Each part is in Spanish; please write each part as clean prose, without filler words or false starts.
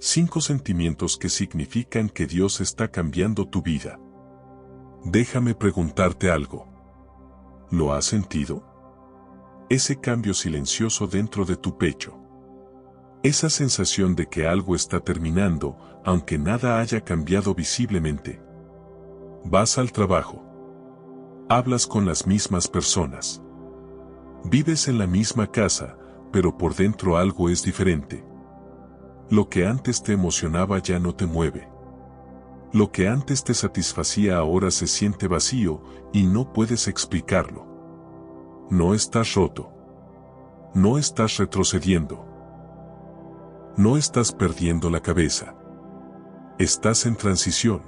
5 sentimientos que significan que Dios está cambiando tu vida. Déjame preguntarte algo. ¿Lo has sentido? Ese cambio silencioso dentro de tu pecho. Esa sensación de que algo está terminando, aunque nada haya cambiado visiblemente. Vas al trabajo. Hablas con las mismas personas. Vives en la misma casa, pero por dentro algo es diferente. Lo que antes te emocionaba ya no te mueve. Lo que antes te satisfacía ahora se siente vacío y no puedes explicarlo. No estás roto. No estás retrocediendo. No estás perdiendo la cabeza. Estás en transición.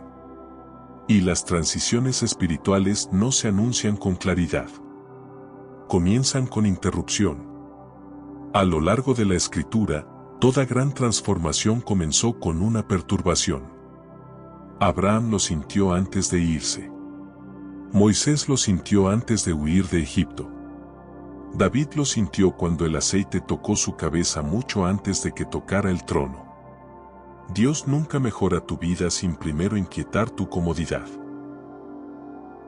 Y las transiciones espirituales no se anuncian con claridad. Comienzan con interrupción. A lo largo de la Escritura, toda gran transformación comenzó con una perturbación. Abraham lo sintió antes de irse. Moisés lo sintió antes de huir de Egipto. David lo sintió cuando el aceite tocó su cabeza mucho antes de que tocara el trono. Dios nunca mejora tu vida sin primero inquietar tu comodidad.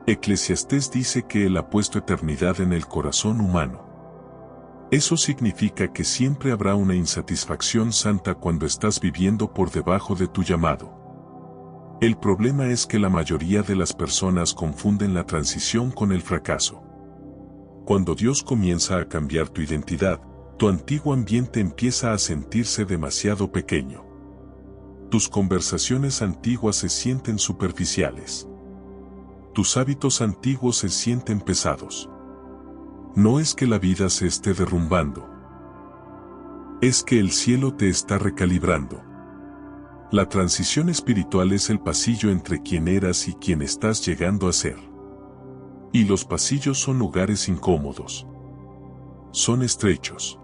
Eclesiastés dice que Él ha puesto eternidad en el corazón humano. Eso significa que siempre habrá una insatisfacción santa cuando estás viviendo por debajo de tu llamado. El problema es que la mayoría de las personas confunden la transición con el fracaso. Cuando Dios comienza a cambiar tu identidad, tu antiguo ambiente empieza a sentirse demasiado pequeño. Tus conversaciones antiguas se sienten superficiales. Tus hábitos antiguos se sienten pesados. No es que la vida se esté derrumbando. Es que el cielo te está recalibrando. La transición espiritual es el pasillo entre quien eras y quien estás llegando a ser. Y los pasillos son lugares incómodos. Son estrechos.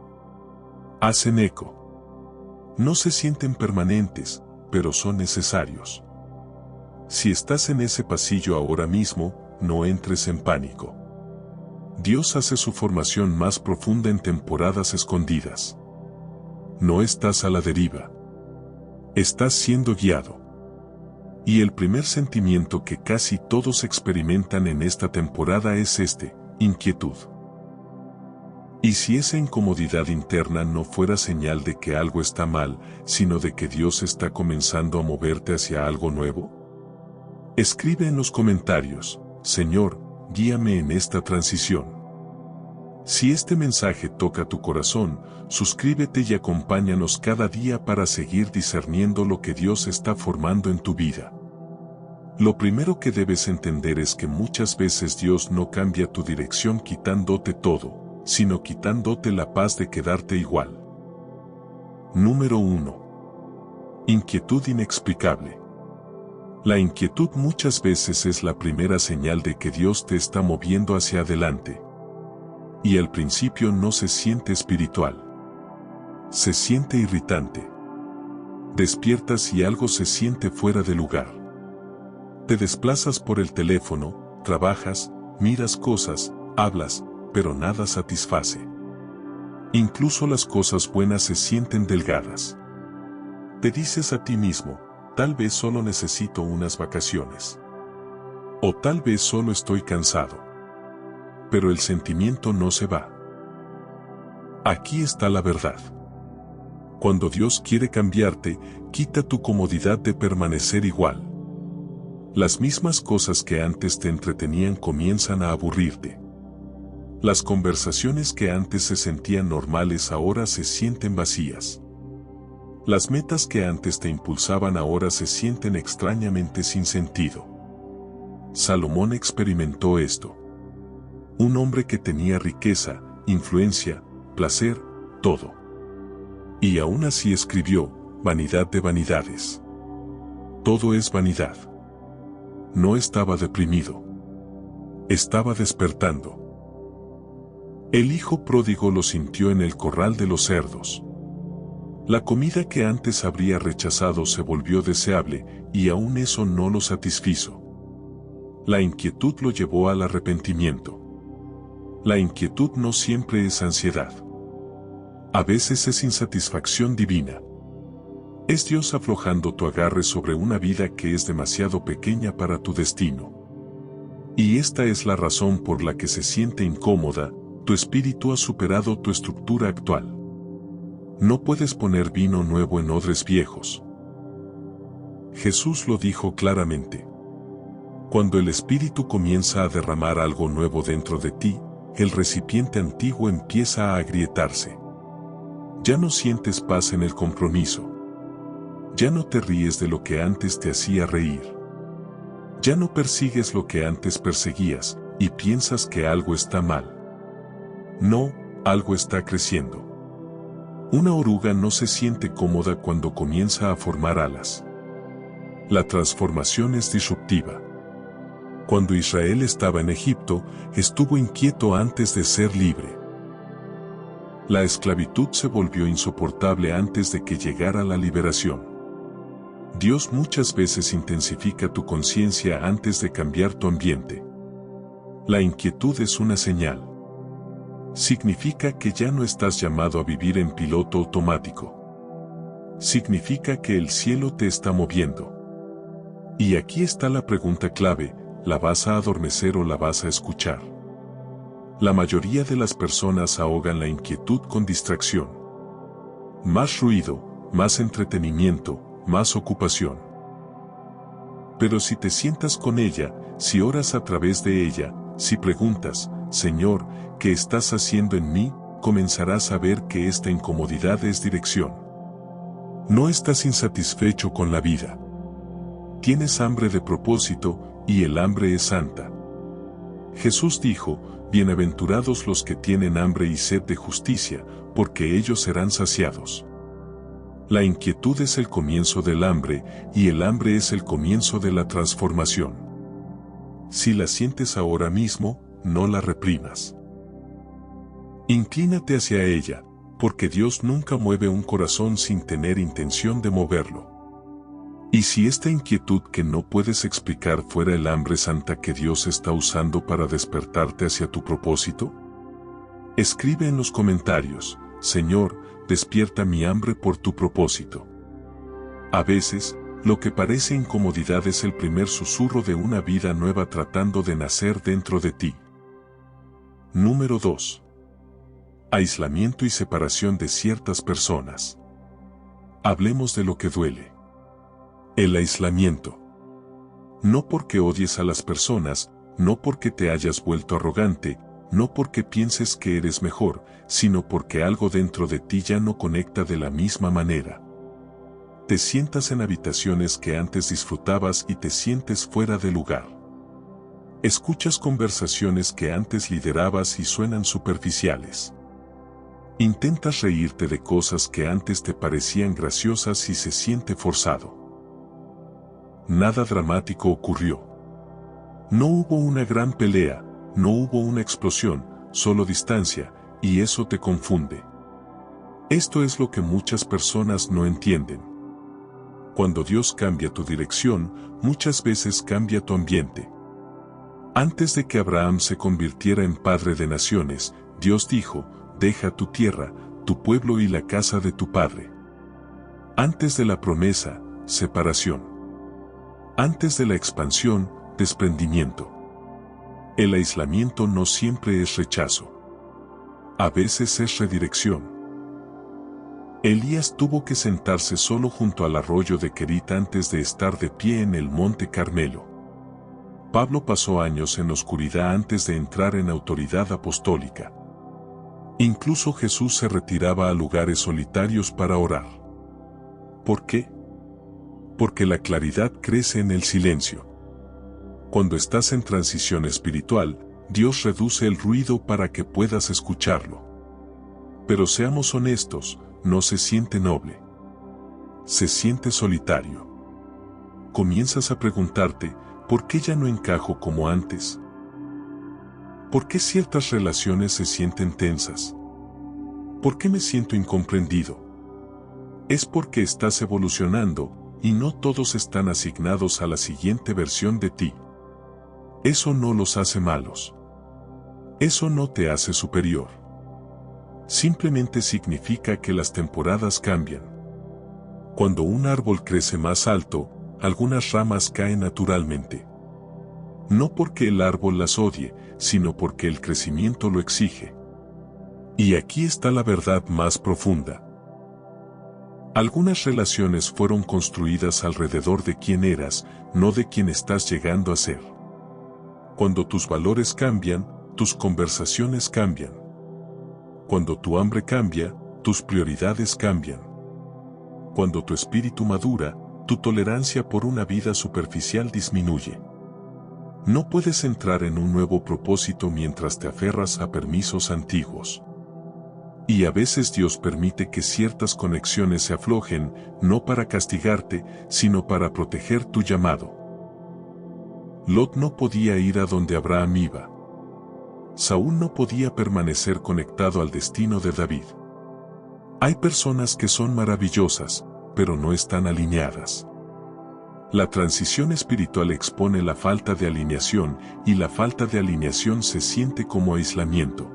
Hacen eco. No se sienten permanentes, pero son necesarios. Si estás en ese pasillo ahora mismo, no entres en pánico. Dios hace su formación más profunda en temporadas escondidas. No estás a la deriva. Estás siendo guiado. Y el primer sentimiento que casi todos experimentan en esta temporada es inquietud. Y si esa incomodidad interna no fuera señal de que algo está mal, sino de que Dios está comenzando a moverte hacia algo nuevo. Escribe en los comentarios, Señor, guíame en esta transición. Si este mensaje toca tu corazón, suscríbete y acompáñanos cada día para seguir discerniendo lo que Dios está formando en tu vida. Lo primero que debes entender es que muchas veces Dios no cambia tu dirección quitándote todo, sino quitándote la paz de quedarte igual. Número 1. Inquietud inexplicable. La inquietud muchas veces es la primera señal de que Dios te está moviendo hacia adelante. Y al principio no se siente espiritual. Se siente irritante. Despiertas y algo se siente fuera de lugar. Te desplazas por el teléfono, trabajas, miras cosas, hablas, pero nada satisface. Incluso las cosas buenas se sienten delgadas. Te dices a ti mismo, tal vez solo necesito unas vacaciones. O tal vez solo estoy cansado. Pero el sentimiento no se va. Aquí está la verdad. Cuando Dios quiere cambiarte, quita tu comodidad de permanecer igual. Las mismas cosas que antes te entretenían comienzan a aburrirte. Las conversaciones que antes se sentían normales ahora se sienten vacías. Las metas que antes te impulsaban ahora se sienten extrañamente sin sentido. Salomón experimentó esto. Un hombre que tenía riqueza, influencia, placer, todo. Y aún así escribió, vanidad de vanidades. Todo es vanidad. No estaba deprimido. Estaba despertando. El hijo pródigo lo sintió en el corral de los cerdos. La comida que antes habría rechazado se volvió deseable, y aún eso no lo satisfizo. La inquietud lo llevó al arrepentimiento. La inquietud no siempre es ansiedad. A veces es insatisfacción divina. Es Dios aflojando tu agarre sobre una vida que es demasiado pequeña para tu destino. Y esta es la razón por la que se siente incómoda, tu espíritu ha superado tu estructura actual. No puedes poner vino nuevo en odres viejos. Jesús lo dijo claramente. Cuando el espíritu comienza a derramar algo nuevo dentro de ti, el recipiente antiguo empieza a agrietarse. Ya no sientes paz en el compromiso. Ya no te ríes de lo que antes te hacía reír. Ya no persigues lo que antes perseguías, y piensas que algo está mal. No, algo está creciendo. Una oruga no se siente cómoda cuando comienza a formar alas. La transformación es disruptiva. Cuando Israel estaba en Egipto, estuvo inquieto antes de ser libre. La esclavitud se volvió insoportable antes de que llegara la liberación. Dios muchas veces intensifica tu conciencia antes de cambiar tu ambiente. La inquietud es una señal. Significa que ya no estás llamado a vivir en piloto automático. Significa que el cielo te está moviendo. Y aquí está la pregunta clave, ¿la vas a adormecer o la vas a escuchar? La mayoría de las personas ahogan la inquietud con distracción. Más ruido, más entretenimiento, más ocupación. Pero si te sientas con ella, si oras a través de ella, si preguntas, Señor, ¿qué estás haciendo en mí?, comenzarás a ver que esta incomodidad es dirección. No estás insatisfecho con la vida. Tienes hambre de propósito, y el hambre es santa. Jesús dijo, bienaventurados los que tienen hambre y sed de justicia, porque ellos serán saciados. La inquietud es el comienzo del hambre, y el hambre es el comienzo de la transformación. Si la sientes ahora mismo, no la reprimas. Inclínate hacia ella, porque Dios nunca mueve un corazón sin tener intención de moverlo. Y si esta inquietud que no puedes explicar fuera el hambre santa que Dios está usando para despertarte hacia tu propósito, escribe en los comentarios, Señor, despierta mi hambre por tu propósito. A veces, lo que parece incomodidad es el primer susurro de una vida nueva tratando de nacer dentro de ti. Número 2. Aislamiento y separación de ciertas personas. Hablemos de lo que duele. El aislamiento. No porque odies a las personas, no porque te hayas vuelto arrogante, no porque pienses que eres mejor, sino porque algo dentro de ti ya no conecta de la misma manera. Te sientas en habitaciones que antes disfrutabas y te sientes fuera de lugar. Escuchas conversaciones que antes liderabas y suenan superficiales. Intentas reírte de cosas que antes te parecían graciosas y se siente forzado. Nada dramático ocurrió. No hubo una gran pelea, no hubo una explosión, solo distancia, y eso te confunde. Esto es lo que muchas personas no entienden. Cuando Dios cambia tu dirección, muchas veces cambia tu ambiente. Antes de que Abraham se convirtiera en padre de naciones, Dios dijo, deja tu tierra, tu pueblo y la casa de tu padre. Antes de la promesa, separación. Antes de la expansión, desprendimiento. El aislamiento no siempre es rechazo. A veces es redirección. Elías tuvo que sentarse solo junto al arroyo de Querit antes de estar de pie en el monte Carmelo. Pablo pasó años en oscuridad antes de entrar en autoridad apostólica. Incluso Jesús se retiraba a lugares solitarios para orar. ¿Por qué? Porque la claridad crece en el silencio. Cuando estás en transición espiritual, Dios reduce el ruido para que puedas escucharlo. Pero seamos honestos, no se siente noble. Se siente solitario. Comienzas a preguntarte, ¿por qué ya no encajo como antes? ¿Por qué ciertas relaciones se sienten tensas? ¿Por qué me siento incomprendido? Es porque estás evolucionando, y no todos están asignados a la siguiente versión de ti. Eso no los hace malos. Eso no te hace superior. Simplemente significa que las temporadas cambian. Cuando un árbol crece más alto, algunas ramas caen naturalmente. No porque el árbol las odie, sino porque el crecimiento lo exige. Y aquí está la verdad más profunda. Algunas relaciones fueron construidas alrededor de quién eras, no de quién estás llegando a ser. Cuando tus valores cambian, tus conversaciones cambian. Cuando tu hambre cambia, tus prioridades cambian. Cuando tu espíritu madura, tu tolerancia por una vida superficial disminuye. No puedes entrar en un nuevo propósito mientras te aferras a permisos antiguos. Y a veces Dios permite que ciertas conexiones se aflojen, no para castigarte, sino para proteger tu llamado. Lot no podía ir a donde Abraham iba. Saúl no podía permanecer conectado al destino de David. Hay personas que son maravillosas, pero no están alineadas. La transición espiritual expone la falta de alineación, y la falta de alineación se siente como aislamiento.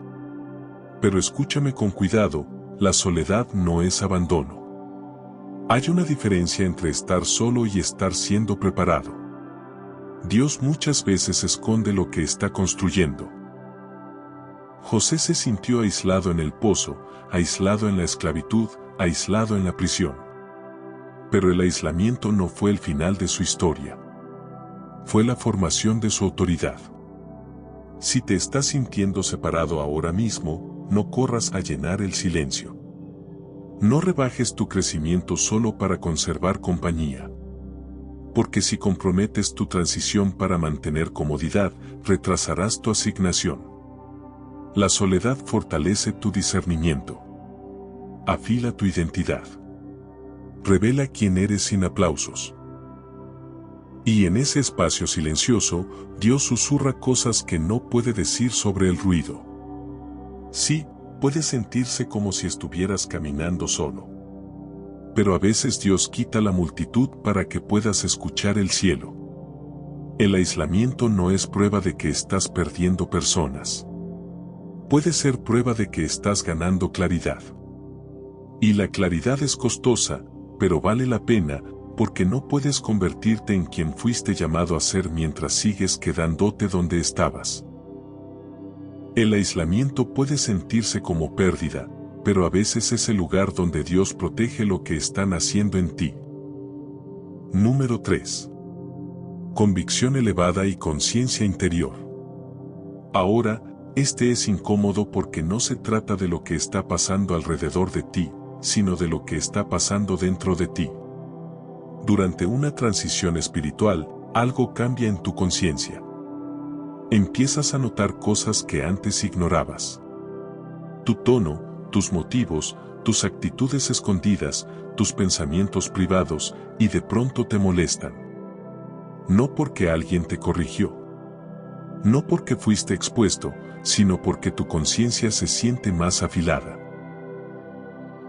Pero escúchame con cuidado, la soledad no es abandono. Hay una diferencia entre estar solo y estar siendo preparado. Dios muchas veces esconde lo que está construyendo. José se sintió aislado en el pozo, aislado en la esclavitud, aislado en la prisión. Pero el aislamiento no fue el final de su historia. Fue la formación de su autoridad. Si te estás sintiendo separado ahora mismo, no corras a llenar el silencio. No rebajes tu crecimiento solo para conservar compañía. Porque si comprometes tu transición para mantener comodidad, retrasarás tu asignación. La soledad fortalece tu discernimiento. Afila tu identidad. Revela quién eres sin aplausos. Y en ese espacio silencioso, Dios susurra cosas que no puede decir sobre el ruido. Sí, puede sentirse como si estuvieras caminando solo. Pero a veces Dios quita la multitud para que puedas escuchar el cielo. El aislamiento no es prueba de que estás perdiendo personas. Puede ser prueba de que estás ganando claridad. Y la claridad es costosa, pero vale la pena, porque no puedes convertirte en quien fuiste llamado a ser mientras sigues quedándote donde estabas. El aislamiento puede sentirse como pérdida, pero a veces es el lugar donde Dios protege lo que está naciendo en ti. Número 3. Convicción elevada y conciencia interior. Ahora, este es incómodo porque no se trata de lo que está pasando alrededor de ti, sino de lo que está pasando dentro de ti. Durante una transición espiritual, algo cambia en tu conciencia. Empiezas a notar cosas que antes ignorabas. Tu tono, tus motivos, tus actitudes escondidas, tus pensamientos privados, y de pronto te molestan. No porque alguien te corrigió. No porque fuiste expuesto, sino porque tu conciencia se siente más afilada.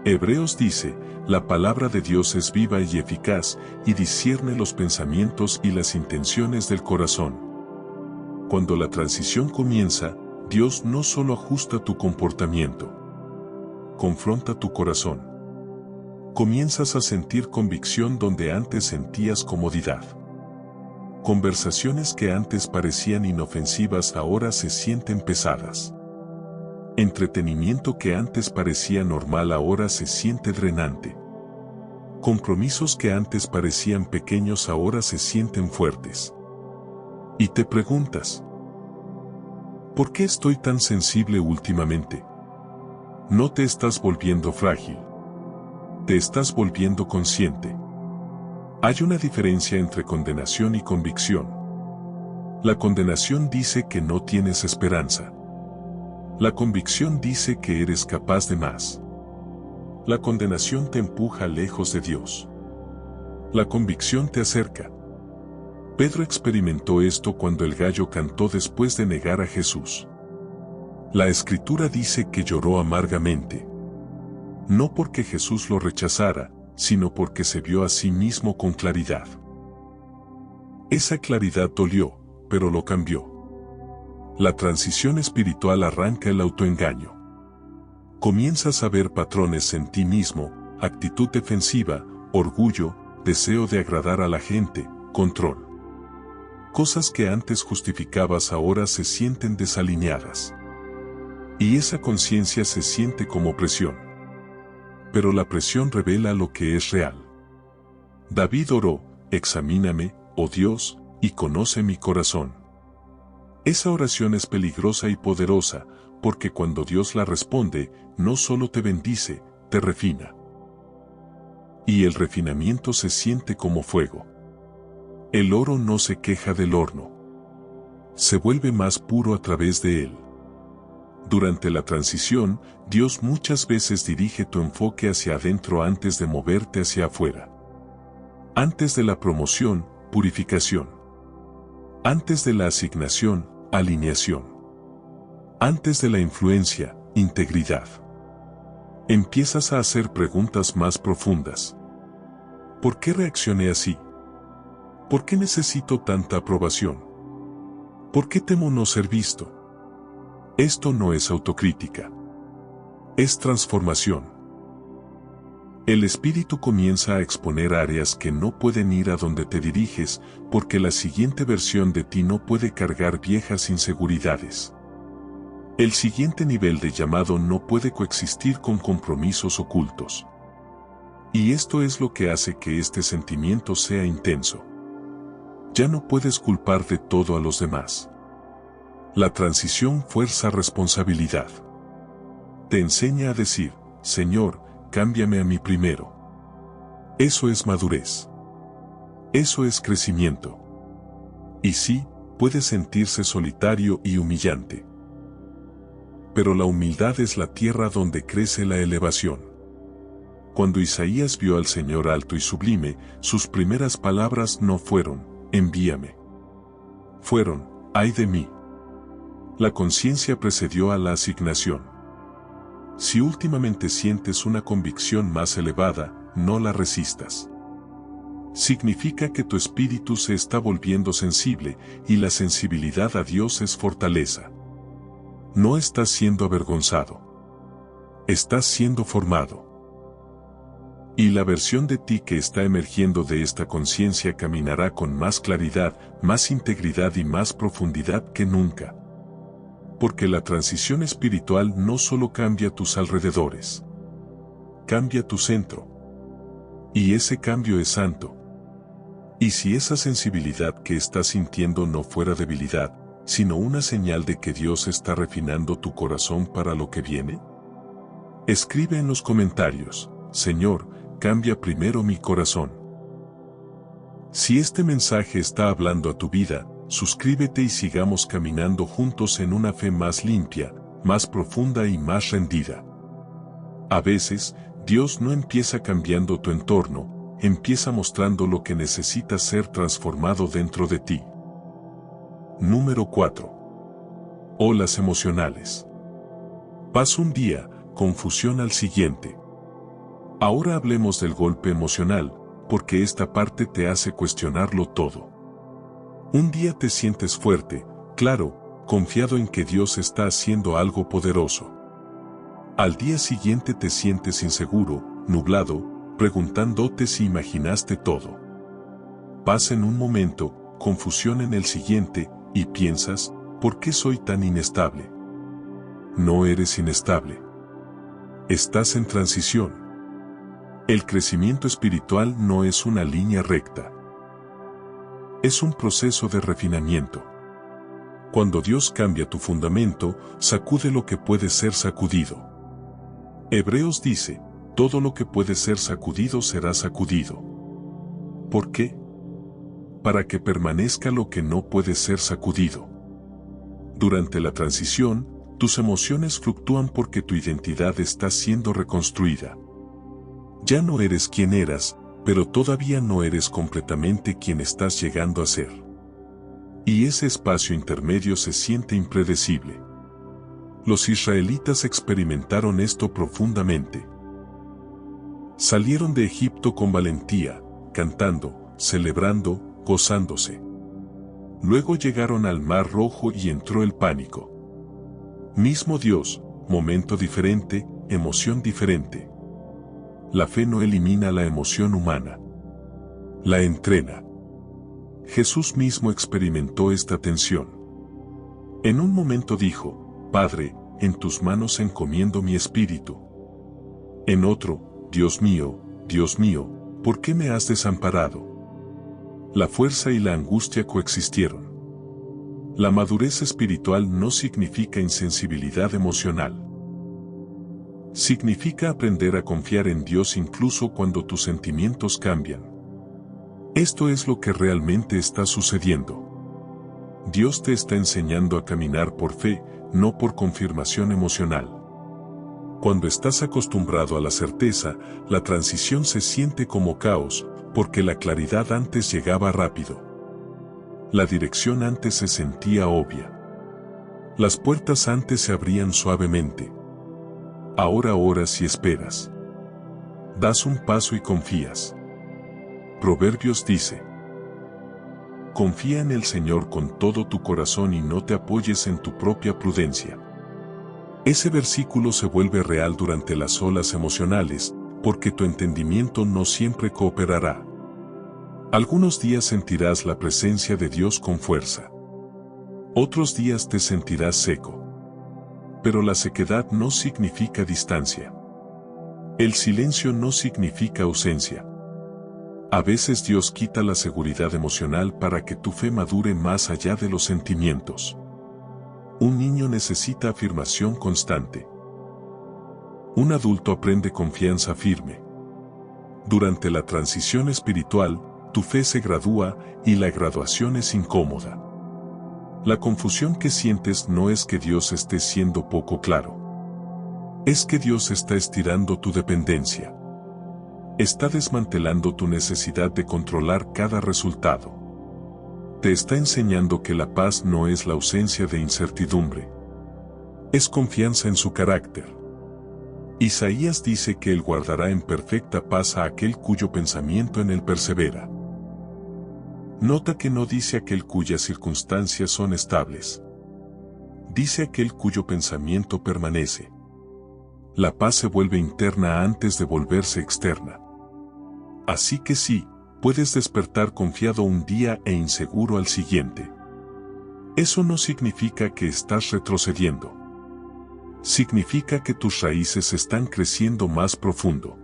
Hebreos dice, la palabra de Dios es viva y eficaz, y discierne los pensamientos y las intenciones del corazón. Cuando la transición comienza, Dios no solo ajusta tu comportamiento, confronta tu corazón. Comienzas a sentir convicción donde antes sentías comodidad. Conversaciones que antes parecían inofensivas ahora se sienten pesadas. Entretenimiento que antes parecía normal ahora se siente drenante. Compromisos que antes parecían pequeños ahora se sienten fuertes. Y te preguntas, ¿por qué estoy tan sensible últimamente? No te estás volviendo frágil. Te estás volviendo consciente. Hay una diferencia entre condenación y convicción. La condenación dice que no tienes esperanza. La convicción dice que eres capaz de más. La condenación te empuja lejos de Dios. La convicción te acerca. Pedro experimentó esto cuando el gallo cantó después de negar a Jesús. La Escritura dice que lloró amargamente. No porque Jesús lo rechazara, sino porque se vio a sí mismo con claridad. Esa claridad dolió, pero lo cambió. La transición espiritual arranca el autoengaño. Comienzas a ver patrones en ti mismo, actitud defensiva, orgullo, deseo de agradar a la gente, control. Cosas que antes justificabas ahora se sienten desalineadas. Y esa conciencia se siente como presión. Pero la presión revela lo que es real. David oró, examíname, oh Dios, y conoce mi corazón. Esa oración es peligrosa y poderosa, porque cuando Dios la responde, no solo te bendice, te refina. Y el refinamiento se siente como fuego. El oro no se queja del horno. Se vuelve más puro a través de él. Durante la transición, Dios muchas veces dirige tu enfoque hacia adentro antes de moverte hacia afuera. Antes de la promoción, purificación. Antes de la asignación, alineación. Antes de la influencia, integridad. Empiezas a hacer preguntas más profundas. ¿Por qué reaccioné así? ¿Por qué necesito tanta aprobación? ¿Por qué temo no ser visto? Esto no es autocrítica. Es transformación. El espíritu comienza a exponer áreas que no pueden ir a donde te diriges, porque la siguiente versión de ti no puede cargar viejas inseguridades. El siguiente nivel de llamado no puede coexistir con compromisos ocultos. Y esto es lo que hace que este sentimiento sea intenso. Ya no puedes culpar de todo a los demás. La transición fuerza responsabilidad. Te enseña a decir, Señor, cámbiame a mí primero. Eso es madurez. Eso es crecimiento. Y sí, puede sentirse solitario y humillante. Pero la humildad es la tierra donde crece la elevación. Cuando Isaías vio al Señor alto y sublime, sus primeras palabras no fueron, envíame. Fueron, ay de mí. La conciencia precedió a la asignación. Si últimamente sientes una convicción más elevada, no la resistas. Significa que tu espíritu se está volviendo sensible, y la sensibilidad a Dios es fortaleza. No estás siendo avergonzado. Estás siendo formado. Y la versión de ti que está emergiendo de esta conciencia caminará con más claridad, más integridad y más profundidad que nunca. Porque la transición espiritual no solo cambia tus alrededores. Cambia tu centro. Y ese cambio es santo. Y si esa sensibilidad que estás sintiendo no fuera debilidad, sino una señal de que Dios está refinando tu corazón para lo que viene. Escribe en los comentarios, Señor, cambia primero mi corazón. Si este mensaje está hablando a tu vida, suscríbete y sigamos caminando juntos en una fe más limpia, más profunda y más rendida. A veces, Dios no empieza cambiando tu entorno, empieza mostrando lo que necesita ser transformado dentro de ti. Número 4. Olas emocionales. Paz un día, confusión al siguiente. Ahora hablemos del golpe emocional, porque esta parte te hace cuestionarlo todo. Un día te sientes fuerte, claro, confiado en que Dios está haciendo algo poderoso. Al día siguiente te sientes inseguro, nublado, preguntándote si imaginaste todo. Paz en un momento, confusión en el siguiente, y piensas, ¿por qué soy tan inestable? No eres inestable. Estás en transición. El crecimiento espiritual no es una línea recta. Es un proceso de refinamiento. Cuando Dios cambia tu fundamento, sacude lo que puede ser sacudido. Hebreos dice, todo lo que puede ser sacudido será sacudido. ¿Por qué? Para que permanezca lo que no puede ser sacudido. Durante la transición, tus emociones fluctúan porque tu identidad está siendo reconstruida. Ya no eres quien eras, pero todavía no eres completamente quien estás llegando a ser. Y ese espacio intermedio se siente impredecible. Los israelitas experimentaron esto profundamente. Salieron de Egipto con valentía, cantando, celebrando, gozándose. Luego llegaron al Mar Rojo y entró el pánico. Mismo Dios, momento diferente, emoción diferente. La fe no elimina la emoción humana. La entrena. Jesús mismo experimentó esta tensión. En un momento dijo, Padre, en tus manos encomiendo mi espíritu. En otro, Dios mío, ¿por qué me has desamparado? La fuerza y la angustia coexistieron. La madurez espiritual no significa insensibilidad emocional. Significa aprender a confiar en Dios incluso cuando tus sentimientos cambian. Esto es lo que realmente está sucediendo. Dios te está enseñando a caminar por fe, no por confirmación emocional. Cuando estás acostumbrado a la certeza, la transición se siente como caos, porque la claridad antes llegaba rápido. La dirección antes se sentía obvia. Las puertas antes se abrían suavemente. Ahora oras y esperas. Das un paso y confías. Proverbios dice: confía en el Señor con todo tu corazón y no te apoyes en tu propia prudencia. Ese versículo se vuelve real durante las olas emocionales, porque tu entendimiento no siempre cooperará. Algunos días sentirás la presencia de Dios con fuerza. Otros días te sentirás seco. Pero la sequedad no significa distancia. El silencio no significa ausencia. A veces Dios quita la seguridad emocional para que tu fe madure más allá de los sentimientos. Un niño necesita afirmación constante. Un adulto aprende confianza firme. Durante la transición espiritual, tu fe se gradúa y la graduación es incómoda. La confusión que sientes no es que Dios esté siendo poco claro. Es que Dios está estirando tu dependencia. Está desmantelando tu necesidad de controlar cada resultado. Te está enseñando que la paz no es la ausencia de incertidumbre. Es confianza en su carácter. Isaías dice que Él guardará en perfecta paz a aquel cuyo pensamiento en Él persevera. Nota que no dice aquel cuyas circunstancias son estables. Dice aquel cuyo pensamiento permanece. La paz se vuelve interna antes de volverse externa. Así que sí, puedes despertar confiado un día e inseguro al siguiente. Eso no significa que estás retrocediendo. Significa que tus raíces están creciendo más profundo.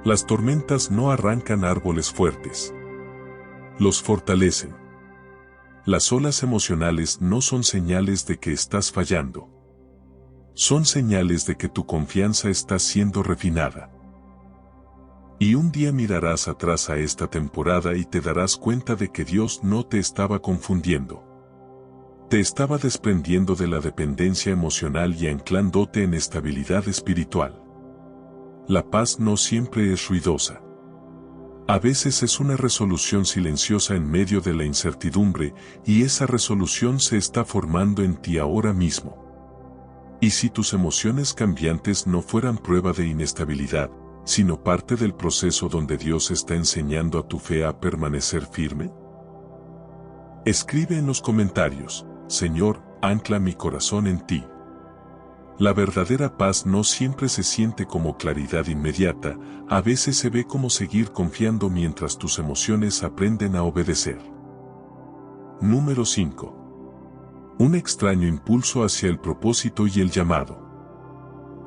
Las tormentas no arrancan árboles fuertes. Los fortalecen. Las olas emocionales no son señales de que estás fallando. Son señales de que tu confianza está siendo refinada. Y un día mirarás atrás a esta temporada y te darás cuenta de que Dios no te estaba confundiendo. Te estaba desprendiendo de la dependencia emocional y anclándote en estabilidad espiritual. La paz no siempre es ruidosa. A veces es una resolución silenciosa en medio de la incertidumbre, y esa resolución se está formando en ti ahora mismo. ¿Y si tus emociones cambiantes no fueran prueba de inestabilidad, sino parte del proceso donde Dios está enseñando a tu fe a permanecer firme? Escribe en los comentarios: Señor, ancla mi corazón en ti. La verdadera paz no siempre se siente como claridad inmediata, a veces se ve como seguir confiando mientras tus emociones aprenden a obedecer. Número 5. Un extraño impulso hacia el propósito y el llamado.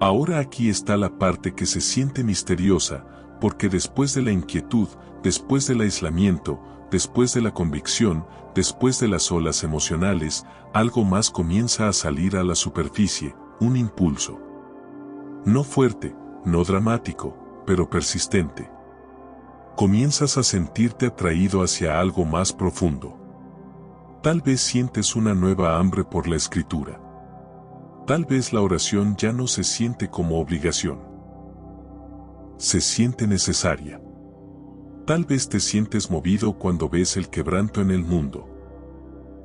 Ahora aquí está la parte que se siente misteriosa, porque después de la inquietud, después del aislamiento, después de la convicción, después de las olas emocionales, algo más comienza a salir a la superficie, un impulso. No fuerte, no dramático, pero persistente. Comienzas a sentirte atraído hacia algo más profundo. Tal vez sientes una nueva hambre por la escritura. Tal vez la oración ya no se siente como obligación. Se siente necesaria. Tal vez te sientes movido cuando ves el quebranto en el mundo.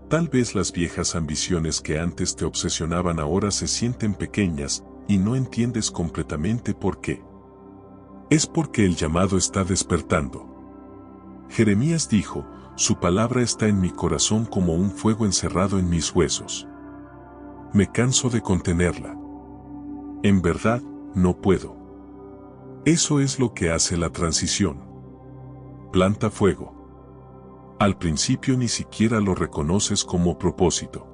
Tal vez las viejas ambiciones que antes te obsesionaban ahora se sienten pequeñas, y no entiendes completamente por qué. Es porque el llamado está despertando. Jeremías dijo: su palabra está en mi corazón como un fuego encerrado en mis huesos. Me canso de contenerla. En verdad, no puedo. Eso es lo que hace la transición. Planta fuego. Al principio ni siquiera lo reconoces como propósito.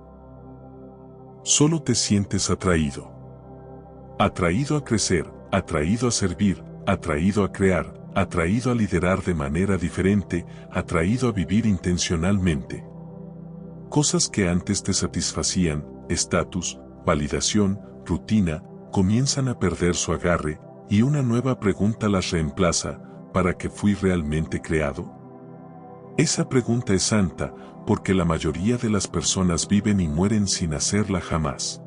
Solo te sientes atraído. Atraído a crecer, atraído a servir, atraído a crear, atraído a liderar de manera diferente, atraído a vivir intencionalmente. Cosas que antes te satisfacían, estatus, validación, rutina, comienzan a perder su agarre, y una nueva pregunta las reemplaza: ¿para qué fui realmente creado? Esa pregunta es santa, porque la mayoría de las personas viven y mueren sin hacerla jamás.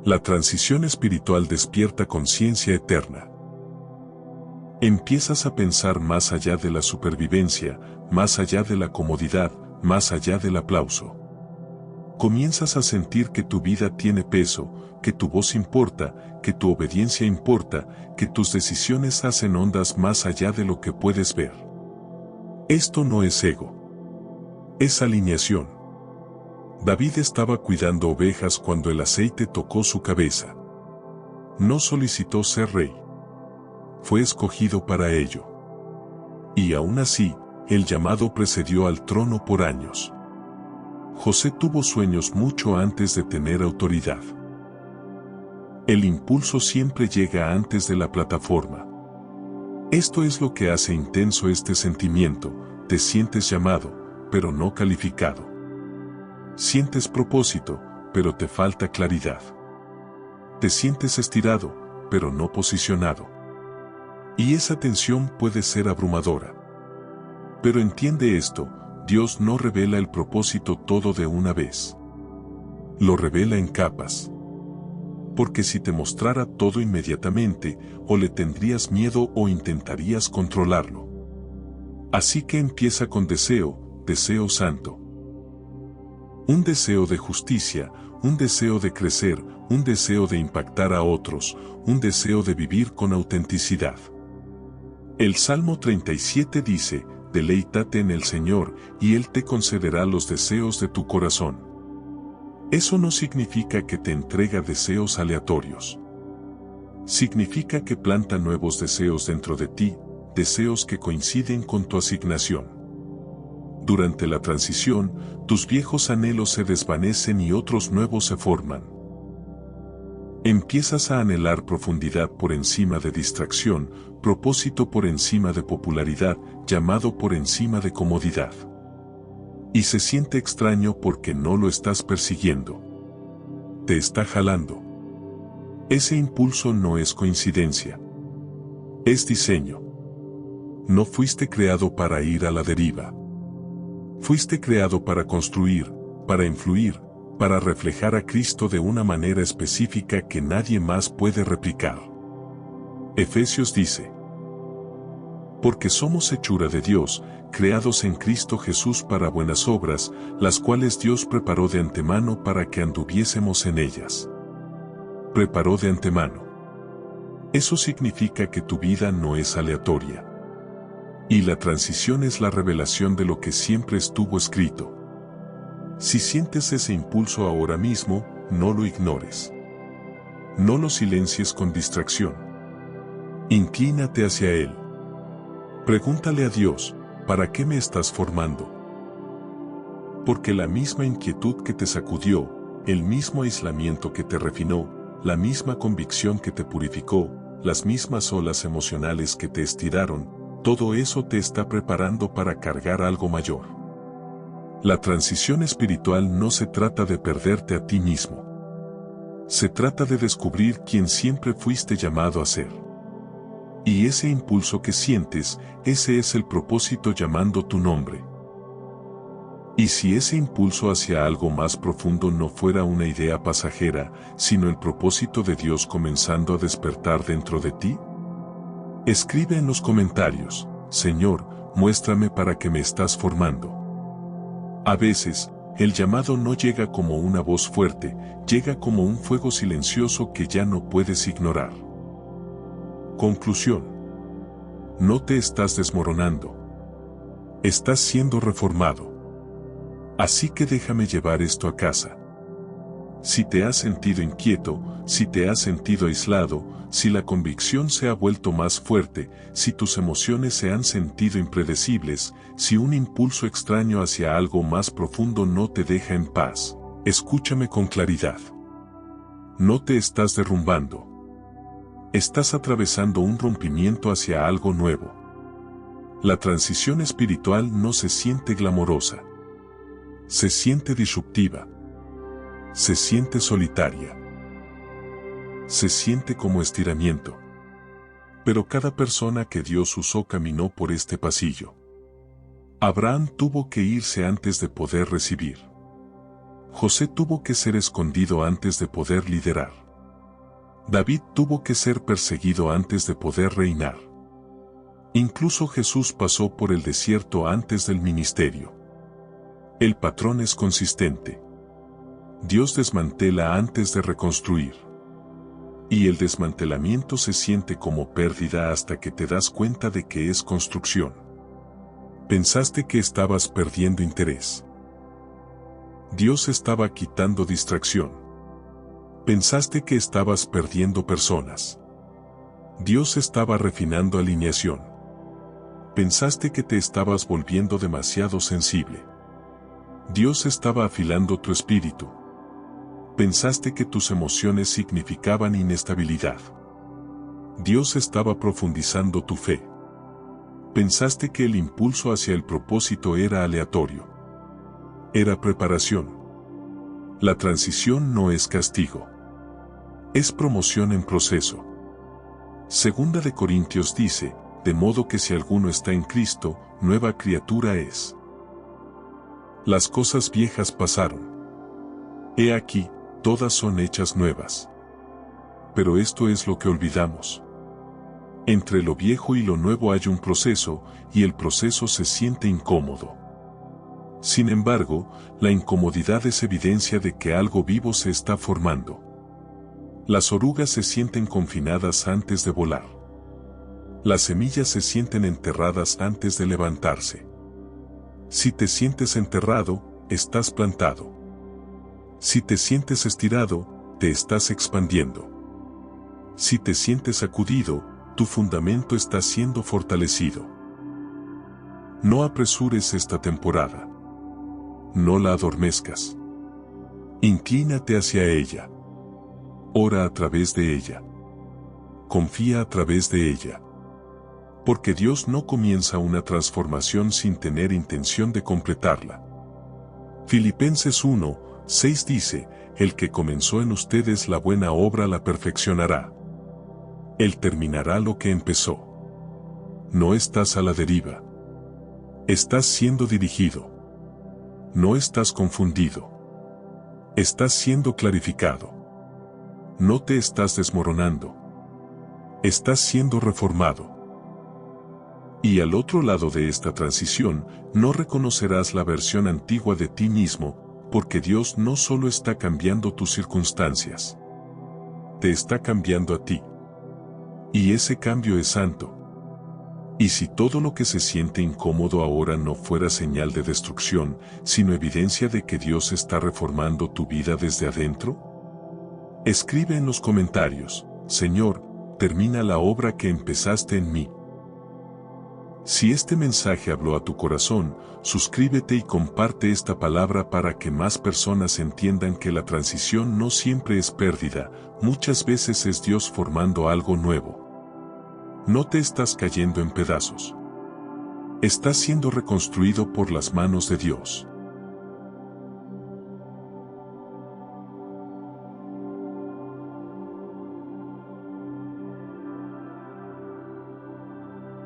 La transición espiritual despierta conciencia eterna. Empiezas a pensar más allá de la supervivencia, más allá de la comodidad, más allá del aplauso. Comienzas a sentir que tu vida tiene peso, que tu voz importa, que tu obediencia importa, que tus decisiones hacen ondas más allá de lo que puedes ver. Esto no es ego. Es alineación. David estaba cuidando ovejas cuando el aceite tocó su cabeza. No solicitó ser rey. Fue escogido para ello. Y aún así, el llamado precedió al trono por años. José tuvo sueños mucho antes de tener autoridad. El impulso siempre llega antes de la plataforma. Esto es lo que hace intenso este sentimiento: te sientes llamado, pero no calificado. Sientes propósito, pero te falta claridad. Te sientes estirado, pero no posicionado. Y esa tensión puede ser abrumadora. Pero entiende esto: Dios no revela el propósito todo de una vez. Lo revela en capas. Porque si te mostrara todo inmediatamente, o le tendrías miedo o intentarías controlarlo. Así que empieza con deseo santo. Un deseo de justicia, un deseo de crecer, un deseo de impactar a otros, un deseo de vivir con autenticidad. El Salmo 37 dice: deleítate en el Señor, y Él te concederá los deseos de tu corazón. Eso no significa que te entrega deseos aleatorios. Significa que planta nuevos deseos dentro de ti, deseos que coinciden con tu asignación. Durante la transición, tus viejos anhelos se desvanecen y otros nuevos se forman. Empiezas a anhelar profundidad por encima de distracción, propósito por encima de popularidad, llamado por encima de comodidad. Y se siente extraño porque no lo estás persiguiendo. Te está jalando. Ese impulso no es coincidencia. Es diseño. No fuiste creado para ir a la deriva. Fuiste creado para construir, para influir, para reflejar a Cristo de una manera específica que nadie más puede replicar. Efesios dice: porque somos hechura de Dios, creados en Cristo Jesús para buenas obras, las cuales Dios preparó de antemano para que anduviésemos en ellas. Preparó de antemano. Eso significa que tu vida no es aleatoria. Y la transición es la revelación de lo que siempre estuvo escrito. Si sientes ese impulso ahora mismo, no lo ignores. No lo silencies con distracción. Inclínate hacia Él. Pregúntale a Dios: ¿para qué me estás formando? Porque la misma inquietud que te sacudió, el mismo aislamiento que te refinó, la misma convicción que te purificó, las mismas olas emocionales que te estiraron, todo eso te está preparando para cargar algo mayor. La transición espiritual no se trata de perderte a ti mismo. Se trata de descubrir quién siempre fuiste llamado a ser. Y ese impulso que sientes, ese es el propósito llamando tu nombre. Y si ese impulso hacia algo más profundo no fuera una idea pasajera, sino el propósito de Dios comenzando a despertar dentro de ti, escribe en los comentarios: Señor, muéstrame para qué me estás formando. A veces, el llamado no llega como una voz fuerte, llega como un fuego silencioso que ya no puedes ignorar. Conclusión. No te estás desmoronando. Estás siendo reformado. Así que déjame llevar esto a casa. Si te has sentido inquieto, si te has sentido aislado, si la convicción se ha vuelto más fuerte, si tus emociones se han sentido impredecibles, si un impulso extraño hacia algo más profundo no te deja en paz, escúchame con claridad. No te estás derrumbando. Estás atravesando un rompimiento hacia algo nuevo. La transición espiritual no se siente glamorosa. Se siente disruptiva. Se siente solitaria. Se siente como estiramiento. Pero cada persona que Dios usó caminó por este pasillo. Abraham tuvo que irse antes de poder recibir. José tuvo que ser escondido antes de poder liderar. David tuvo que ser perseguido antes de poder reinar. Incluso Jesús pasó por el desierto antes del ministerio. El patrón es consistente. Dios desmantela antes de reconstruir. Y el desmantelamiento se siente como pérdida hasta que te das cuenta de que es construcción. Pensaste que estabas perdiendo interés. Dios estaba quitando distracción. Pensaste que estabas perdiendo personas. Dios estaba refinando alineación. Pensaste que te estabas volviendo demasiado sensible. Dios estaba afilando tu espíritu. Pensaste que tus emociones significaban inestabilidad. Dios estaba profundizando tu fe. Pensaste que el impulso hacia el propósito era aleatorio. Era preparación. La transición no es castigo. Es promoción en proceso. Segunda de Corintios dice, de modo que si alguno está en Cristo, nueva criatura es. Las cosas viejas pasaron. He aquí, todas son hechas nuevas. Pero esto es lo que olvidamos. Entre lo viejo y lo nuevo hay un proceso, y el proceso se siente incómodo. Sin embargo, la incomodidad es evidencia de que algo vivo se está formando. Las orugas se sienten confinadas antes de volar. Las semillas se sienten enterradas antes de levantarse. Si te sientes enterrado, estás plantado. Si te sientes estirado, te estás expandiendo. Si te sientes sacudido, tu fundamento está siendo fortalecido. No apresures esta temporada. No la adormezcas. Inclínate hacia ella. Ora a través de ella. Confía a través de ella. Porque Dios no comienza una transformación sin tener intención de completarla. Filipenses 1:6 dice, el que comenzó en ustedes la buena obra la perfeccionará. Él terminará lo que empezó. No estás a la deriva. Estás siendo dirigido. No estás confundido. Estás siendo clarificado. No te estás desmoronando. Estás siendo reformado. Y al otro lado de esta transición, no reconocerás la versión antigua de ti mismo, porque Dios no solo está cambiando tus circunstancias. Te está cambiando a ti. Y ese cambio es santo. ¿Y si todo lo que se siente incómodo ahora no fuera señal de destrucción, sino evidencia de que Dios está reformando tu vida desde adentro? Escribe en los comentarios, Señor, termina la obra que empezaste en mí. Si este mensaje habló a tu corazón, suscríbete y comparte esta palabra para que más personas entiendan que la transición no siempre es pérdida, muchas veces es Dios formando algo nuevo. No te estás cayendo en pedazos. Estás siendo reconstruido por las manos de Dios.